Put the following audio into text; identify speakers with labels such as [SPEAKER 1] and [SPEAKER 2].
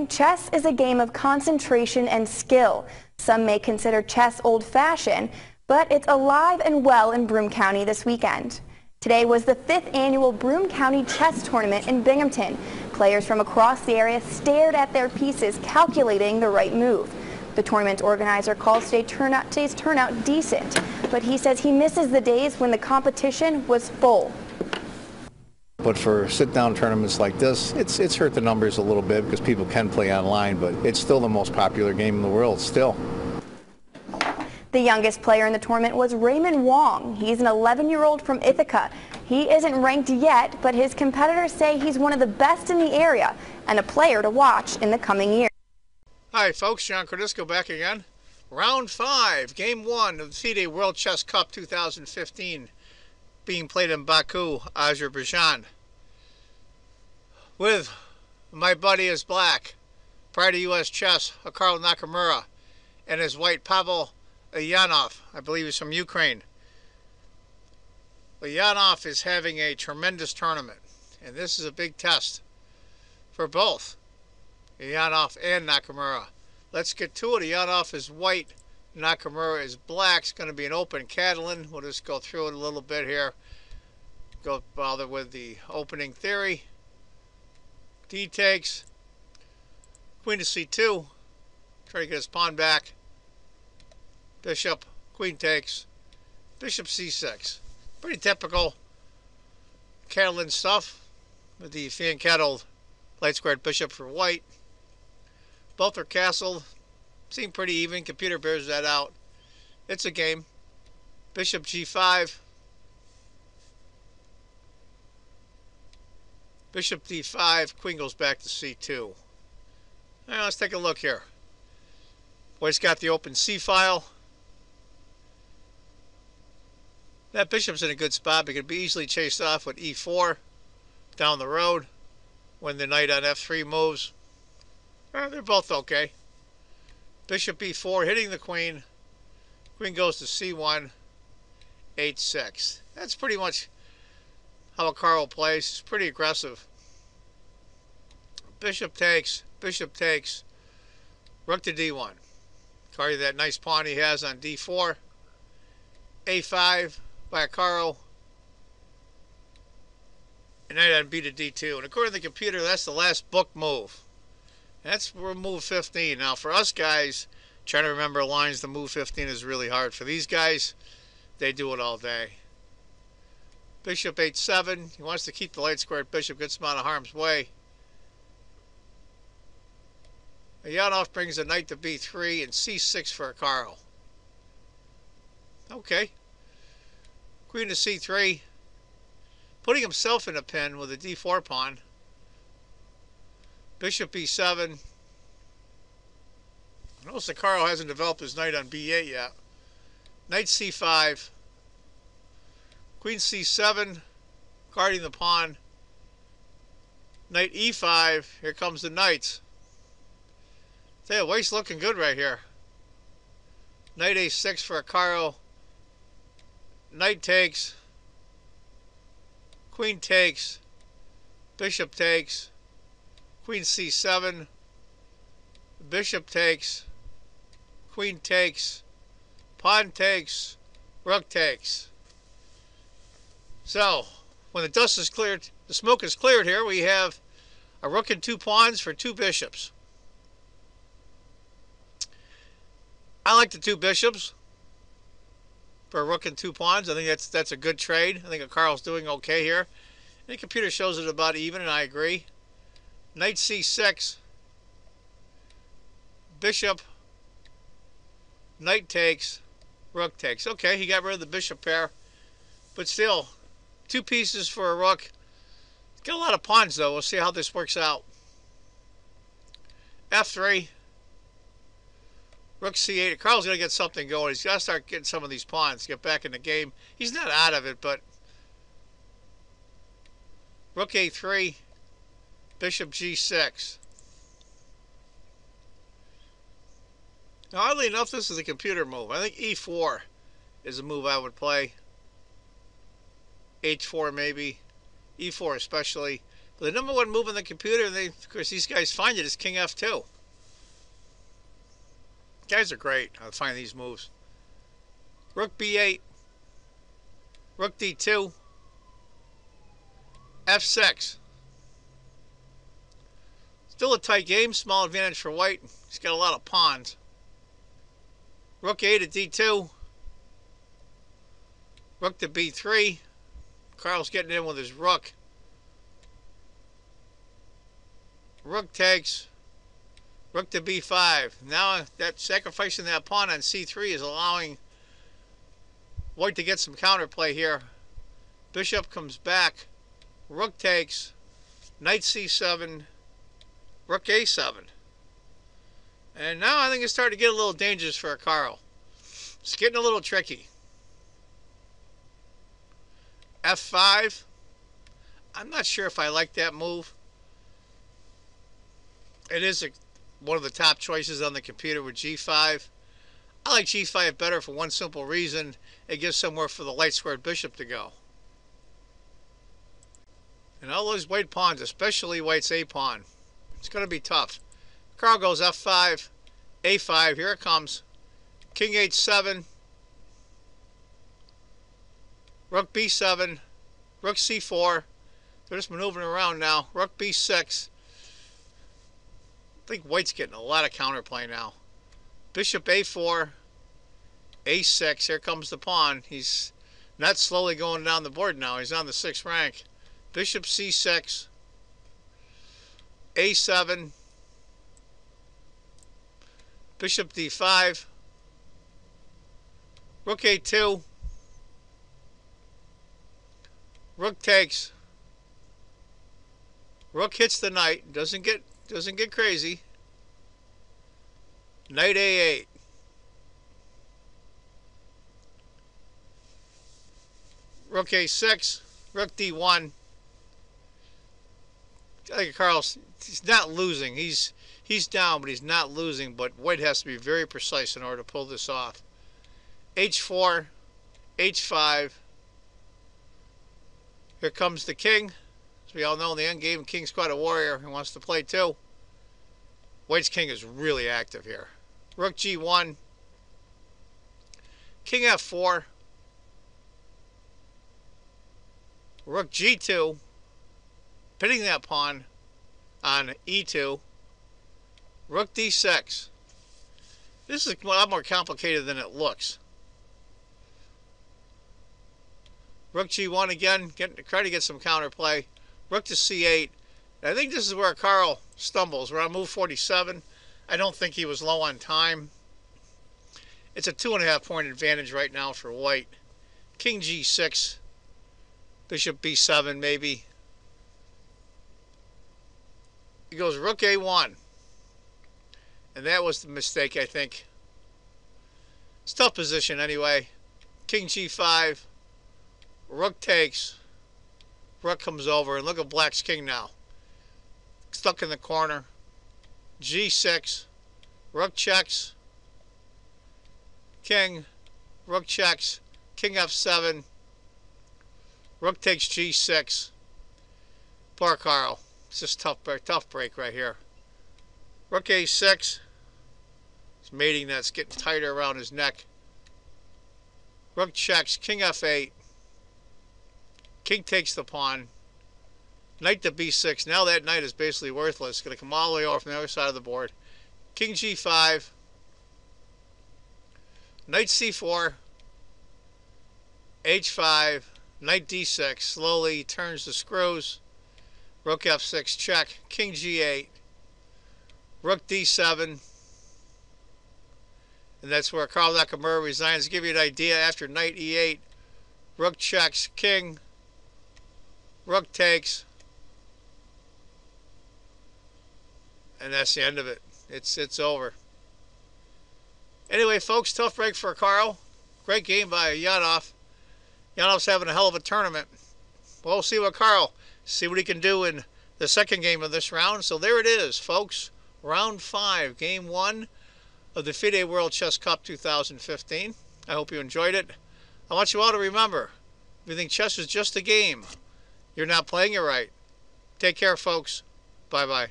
[SPEAKER 1] Chess is a game of concentration and skill. Some may consider chess old-fashioned, but it's alive and well in Broome County this weekend. Today was the 5th annual Broome County Chess Tournament in Binghamton. Players from across the area stared at their pieces, calculating the right move. The tournament organizer calls today's turnout decent, but he says he misses the days when the competition was full.
[SPEAKER 2] But for sit-down tournaments like this, it's hurt the numbers a little bit because people can play online, but it's still the most popular game in the world, still.
[SPEAKER 1] The youngest player in the tournament was Raymond Wong. He's an 11-year-old from Ithaca. He isn't ranked yet, but his competitors say he's one of the best in the area and a player to watch in the coming year.
[SPEAKER 3] Hi folks, John Cordisco back again. Round 5, Game 1 of the FIDE World Chess Cup 2015 being played in Baku, Azerbaijan. With my buddy is black, prior to U.S. chess, Karl Nakamura, and his white Pavel Eljanov, I believe he's from Ukraine. Eljanov is having a tremendous tournament, and this is a big test for both Eljanov and Nakamura. Let's get to it. Eljanov is white, Nakamura is black. It's going to be an open Catalan. We'll just go through it a little bit here. Go bother with the opening theory. D takes. Queen to C2. Try to get his pawn back. Bishop. Queen takes. Bishop C6. Pretty typical Catalan stuff with the fan-cattled light squared bishop for white. Both are castled. Seem pretty even. Computer bears that out. It's a game. Bishop G5. Bishop D5. Queen goes back to C2. Now let's take a look here. Boy's got the open C file. That bishop's in a good spot. It could be easily chased off with E4 down the road when the knight on F3 moves. They're both okay. Bishop E4 hitting the queen. Queen goes to C1, H6. That's pretty much how Karl plays. He's pretty aggressive. Bishop takes, rook to D1. Carry that nice pawn he has on D4. A5 by Karl. And knight on B to D2. And according to the computer, that's the last book move. That's move 15. Now for us guys, trying to remember lines, the move 15 is really hard. For these guys, they do it all day. Bishop H7. He wants to keep the light squared bishop, gets him out of harm's way. Eljanov brings a knight to B3 and C6 for Karl. Okay. Queen to C3. Putting himself in a pin with a D4 pawn. Bishop B7. Notice that Karl hasn't developed his knight on B8 yet. Knight C5. Queen C7. Guarding the pawn. Knight E5. Here comes the knights. Say, the waist's looking good right here. Knight A6 for Karl. Knight takes. Queen takes. Bishop takes. Queen C7. Bishop takes. Queen takes. Pawn takes. Rook takes. So, when the dust is cleared, the smoke is cleared here, we have a rook and 2 pawns for 2 bishops. I like the 2 bishops for a rook and 2 pawns. I think that's a good trade. I think Karl's doing okay here. And the computer shows it about even, and I agree. Knight C6. Bishop. Knight takes. Rook takes. Okay, he got rid of the bishop pair. But still, 2 pieces for a rook. Got a lot of pawns, though. We'll see how this works out. F3. Rook C8. Karl's going to get something going. He's got to start getting some of these pawns, get back in the game. He's not out of it, but Rook A3. Bishop G6. Now, oddly enough, this is a computer move. I think E4 is a move I would play. H4 maybe. E4 especially. But the number one move on the computer, and of course these guys find it, is King F2. Guys are great on finding these moves. Rook B8, Rook D2, F6. Still a tight game, small advantage for white. He's got a lot of pawns. Rook A to D2, Rook to B3. Carl's getting in with his rook. Rook takes, Rook to B5. Now that sacrificing that pawn on C3 is allowing white to get some counterplay here. Bishop comes back, Rook takes, Knight C7, Rook A7. And now I think it's starting to get a little dangerous for Carl. It's getting a little tricky. F5. I'm not sure if I like that move. It is one of the top choices on the computer with G5. I like G5 better for one simple reason. It gives somewhere for the light squared bishop to go. And all those white pawns, especially white's A pawn, it's going to be tough. Carl goes F5, A5, here it comes. King H7, Rook B7, Rook C4. They're just maneuvering around now. Rook B6. I think white's getting a lot of counterplay now. Bishop A4, A6. Here comes the pawn. He's not slowly going down the board now. He's on the 6th rank. Bishop C6, A7, Bishop D5, Rook A2, Rook takes, Rook hits the knight, doesn't get crazy. Knight A8. Rook A6, Rook D1. I think Carl's, he's not losing. He's down, but he's not losing. But white has to be very precise in order to pull this off. H4, H5. Here comes the king. As we all know, in the end game, king's quite a warrior. He wants to play too. White's king is really active here. Rook G1. King F4. Rook G2. Pitting that pawn on E2. Rook D6. This is a lot more complicated than it looks. Rook G1 again, trying to get some counterplay. Rook to C8. I think this is where Carl stumbles. We're on move 47. I don't think he was low on time. It's a 2.5 point advantage right now for white. King G6. Bishop B7 maybe. He goes Rook A1. And that was the mistake, I think. It's a tough position anyway. King G5. Rook takes. Rook comes over. And look at black's king now. Stuck in the corner. G6. Rook checks. King. Rook checks. King F7. Rook takes G6. Poor Carl. It's just tough break right here. Rook A6. His mating net's getting tighter around his neck. Rook checks. King F8. King takes the pawn. Knight to B6. Now that knight is basically worthless. It's going to come all the way over from the other side of the board. King G5. Knight C4. H5. Knight D6. Slowly turns the screws. Rook F6 check. King G8. Rook D7. And that's where Carl Nakamura resigns. To give you an idea, after Knight E8, Rook checks. King. Rook takes. And that's the end of it. It's over. Anyway, folks, tough break for Carl. Great game by Eljanov. Eljanov's having a hell of a tournament. Well, we'll see what Carl, see what he can do in the second game of this round. So there it is, folks. Round 5, Game 1 of the FIDE World Chess Cup 2015. I hope you enjoyed it. I want you all to remember, if you think chess is just a game, you're not playing it right. Take care, folks. Bye-bye.